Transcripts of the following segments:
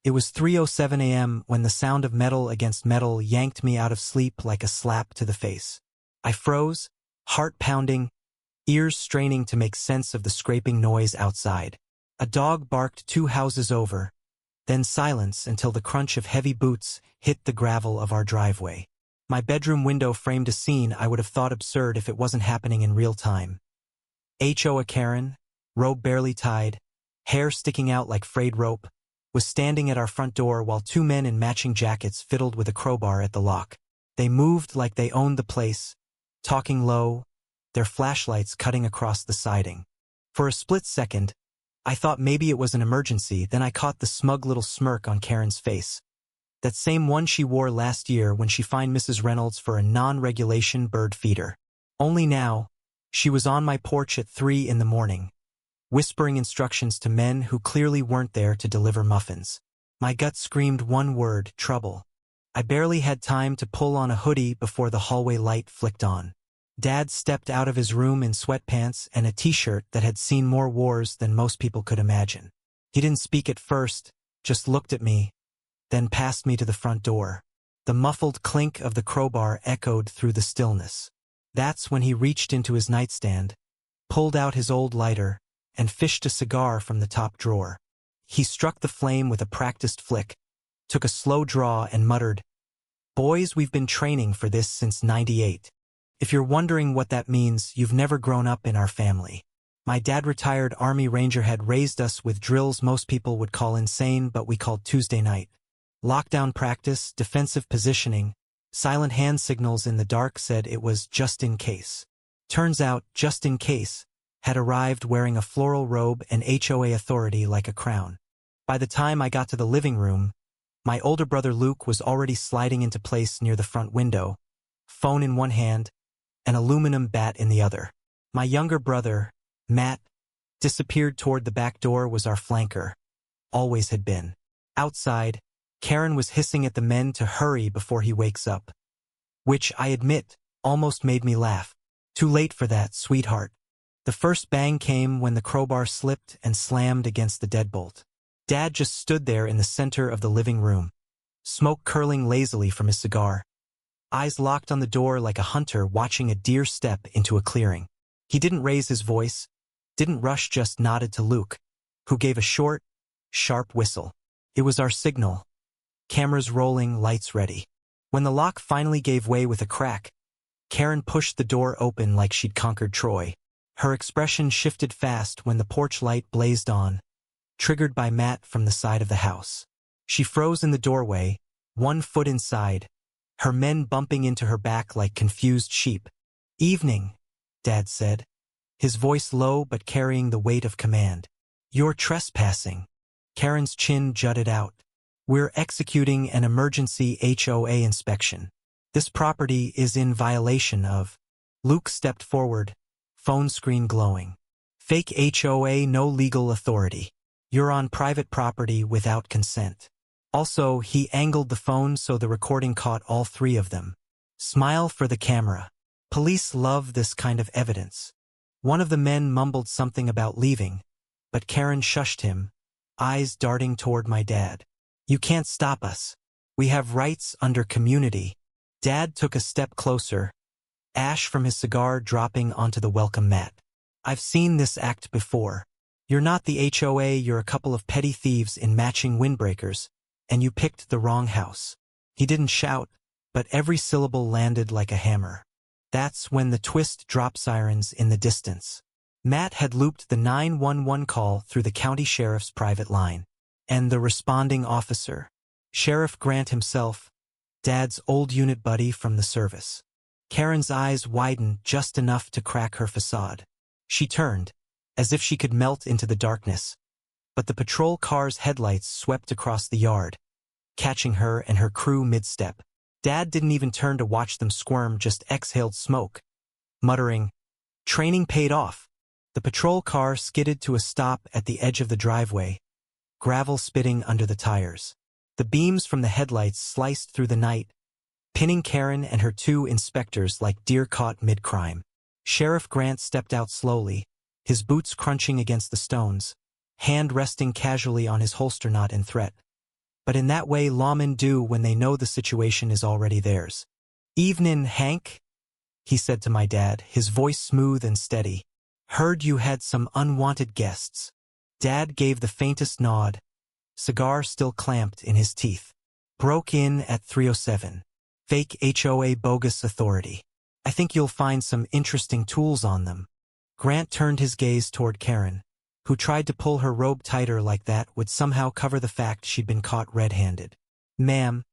It was 3:07 a.m. when the sound of metal against metal yanked me out of sleep like a slap to the face. I froze, heart pounding, ears straining to make sense of the scraping noise outside. A dog barked 2 houses over, then silence until the crunch of heavy boots hit the gravel of our driveway. My bedroom window framed a scene I would have thought absurd if it wasn't happening in real time. HOA Karen, robe barely tied, hair sticking out like frayed rope, was standing at our front door while 2 men in matching jackets fiddled with a crowbar at the lock. They moved like they owned the place, talking low, their flashlights cutting across the siding. For a split second, I thought maybe it was an emergency, then I caught the smug little smirk on Karen's face. That same one she wore last year when she fined Mrs. Reynolds for a non-regulation bird feeder. Only now, she was on my porch at 3 in the morning, whispering instructions to men who clearly weren't there to deliver muffins. My gut screamed one word: trouble. I barely had time to pull on a hoodie before the hallway light flicked on. Dad stepped out of his room in sweatpants and a t-shirt that had seen more wars than most people could imagine. He didn't speak at first, just looked at me, then passed me to the front door. The muffled clink of the crowbar echoed through the stillness. That's when he reached into his nightstand, pulled out his old lighter, and fished a cigar from the top drawer. He struck the flame with a practiced flick, took a slow draw and muttered, "Boys, we've been training for this since '98. If you're wondering what that means, you've never grown up in our family." My dad, retired Army Ranger, had raised us with drills most people would call insane, but we called Tuesday night. Lockdown practice, defensive positioning, silent hand signals in the dark said it was just in case. Turns out, just in case had arrived wearing a floral robe and HOA authority like a crown. By the time I got to the living room, my older brother Luke was already sliding into place near the front window, phone in one hand, an aluminum bat in the other. My younger brother, Matt, disappeared toward the back door, was our flanker. Always had been. Outside, Karen was hissing at the men to hurry before he wakes up. Which, I admit, almost made me laugh. Too late for that, sweetheart. The first bang came when the crowbar slipped and slammed against the deadbolt. Dad just stood there in the center of the living room, smoke curling lazily from his cigar, eyes locked on the door like a hunter watching a deer step into a clearing. He didn't raise his voice, didn't rush, just nodded to Luke, who gave a short, sharp whistle. It was our signal. Cameras rolling, lights ready. When the lock finally gave way with a crack, Karen pushed the door open like she'd conquered Troy. Her expression shifted fast when the porch light blazed on, triggered by Matt from the side of the house. She froze in the doorway, 1 foot inside, her men bumping into her back like confused sheep. "Evening," Dad said, his voice low but carrying the weight of command. "You're trespassing." Karen's chin jutted out. "We're executing an emergency HOA inspection. This property is in violation of—" Luke stepped forward, phone screen glowing. "Fake HOA, no legal authority. You're on private property without consent." Also, he angled the phone so the recording caught all 3 of them. "Smile for the camera. Police love this kind of evidence." One of the men mumbled something about leaving, but Karen shushed him, eyes darting toward my dad. "You can't stop us. We have rights under community." Dad took a step closer, ash from his cigar dropping onto the welcome mat. "I've seen this act before. You're not the HOA, you're a couple of petty thieves in matching windbreakers, and you picked the wrong house." He didn't shout, but every syllable landed like a hammer. That's when the twist drop sirens in the distance. Matt had looped the 911 call through the county sheriff's private line. And the responding officer, Sheriff Grant himself, Dad's old unit buddy from the service. Karen's eyes widened just enough to crack her facade. She turned, as if she could melt into the darkness, but the patrol car's headlights swept across the yard, catching her and her crew mid-step. Dad didn't even turn to watch them squirm, just exhaled smoke, muttering, "Training paid off." The patrol car skidded to a stop at the edge of the driveway, gravel spitting under the tires. The beams from the headlights sliced through the night, pinning Karen and her 2 inspectors like deer caught mid-crime. Sheriff Grant stepped out slowly, his boots crunching against the stones, hand resting casually on his holster, not in threat, But in that way lawmen do when they know the situation is already theirs. "Evenin', Hank," he said to my dad, his voice smooth and steady. "Heard you had some unwanted guests." Dad gave the faintest nod, cigar still clamped in his teeth. "Broke in at 307. Fake HOA bogus authority. I think you'll find some interesting tools on them." Grant turned his gaze toward Karen, who tried to pull her robe tighter like that would somehow cover the fact she'd been caught red-handed. "Ma'am,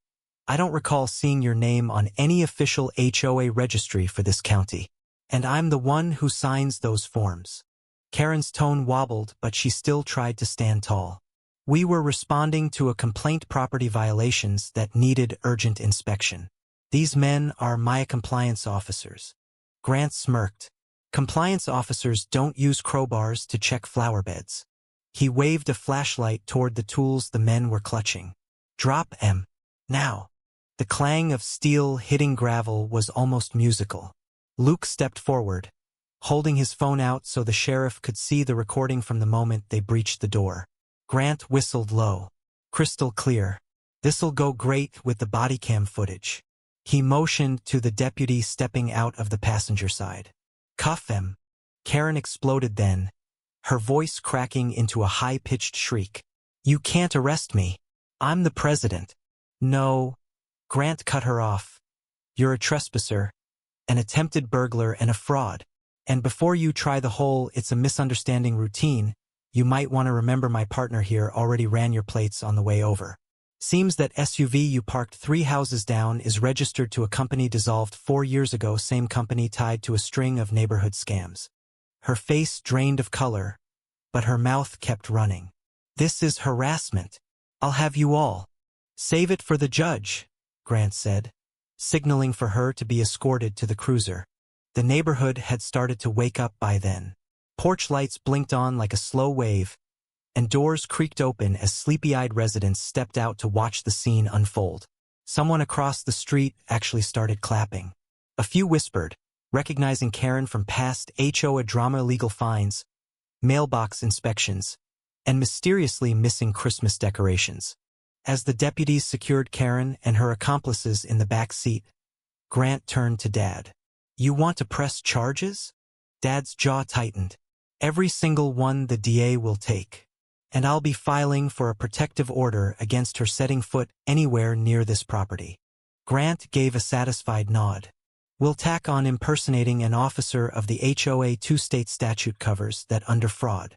I don't recall seeing your name on any official HOA registry for this county, and I'm the one who signs those forms." Karen's tone wobbled, but she still tried to stand tall. "We were responding to a complaint property violations that needed urgent inspection. These men are my compliance officers." Grant smirked. "Compliance officers don't use crowbars to check flower beds." He waved a flashlight toward the tools the men were clutching. "Drop 'em. Now." The clang of steel hitting gravel was almost musical. Luke stepped forward, holding his phone out so the sheriff could see the recording from the moment they breached the door. Grant whistled low. "Crystal clear. This'll go great with the body cam footage." He motioned to the deputy stepping out of the passenger side. "Cuff him." Karen exploded then, her voice cracking into a high-pitched shriek. "You can't arrest me. I'm the president." "No." Grant cut her off. "You're a trespasser, an attempted burglar, and a fraud. And before you try the whole 'it's a misunderstanding' routine, you might want to remember my partner here already ran your plates on the way over. Seems that SUV you parked 3 houses down is registered to a company dissolved 4 years ago, same company tied to a string of neighborhood scams." Her face drained of color, but her mouth kept running. "This is harassment. I'll have you all." "Save it for the judge," Grant said, signaling for her to be escorted to the cruiser. The neighborhood had started to wake up by then. Porch lights blinked on like a slow wave, and doors creaked open as sleepy-eyed residents stepped out to watch the scene unfold. Someone across the street actually started clapping. A few whispered, recognizing Karen from past HOA drama, legal fines, mailbox inspections, and mysteriously missing Christmas decorations. As the deputies secured Karen and her accomplices in the back seat, Grant turned to Dad. "You want to press charges?" Dad's jaw tightened. "Every single one the DA will take. And I'll be filing for a protective order against her setting foot anywhere near this property." Grant gave a satisfied nod. "We'll tack on impersonating an officer of the HOA. 2 state statute covers that under fraud."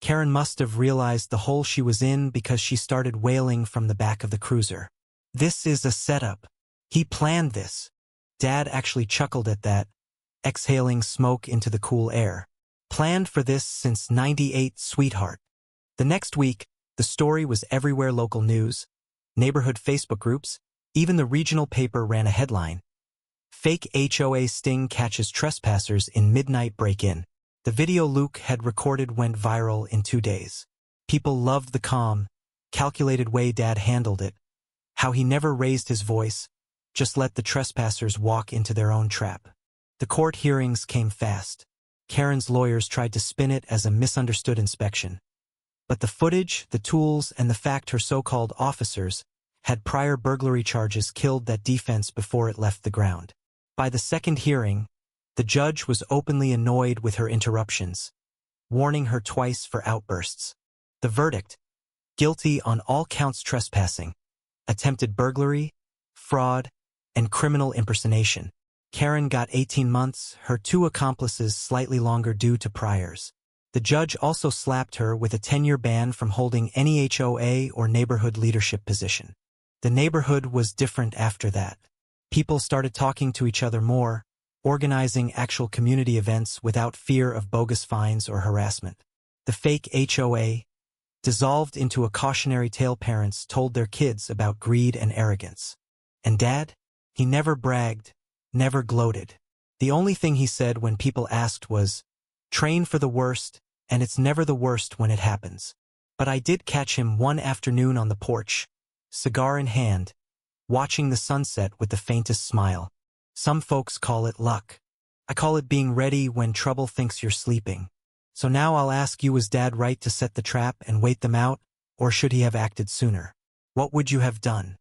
Karen must have realized the hole she was in because she started wailing from the back of the cruiser. "This is a setup. He planned this." Dad actually chuckled at that, exhaling smoke into the cool air. "Planned for this since '98, sweetheart." The next week, the story was everywhere: local news, neighborhood Facebook groups, even the regional paper ran a headline. "Fake HOA sting catches trespassers in midnight break-in." The video Luke had recorded went viral in 2 days. People loved the calm, calculated way Dad handled it, how he never raised his voice, just let the trespassers walk into their own trap. The court hearings came fast. Karen's lawyers tried to spin it as a misunderstood inspection. But the footage, the tools, and the fact her so-called officers had prior burglary charges killed that defense before it left the ground. By the second hearing, the judge was openly annoyed with her interruptions, warning her twice for outbursts. The verdict: guilty on all counts: trespassing, attempted burglary, fraud, and criminal impersonation. Karen got 18 months, her 2 accomplices slightly longer due to priors. The judge also slapped her with a 10-year ban from holding any HOA or neighborhood leadership position. The neighborhood was different after that. People started talking to each other more, organizing actual community events without fear of bogus fines or harassment. The fake HOA dissolved into a cautionary tale parents told their kids about greed and arrogance. And Dad? He never bragged, never gloated. The only thing he said when people asked was, "Train for the worst, and it's never the worst when it happens." But I did catch him one afternoon on the porch, cigar in hand, watching the sunset with the faintest smile. Some folks call it luck. I call it being ready when trouble thinks you're sleeping. So now I'll ask you, was Dad right to set the trap and wait them out, or should he have acted sooner? What would you have done?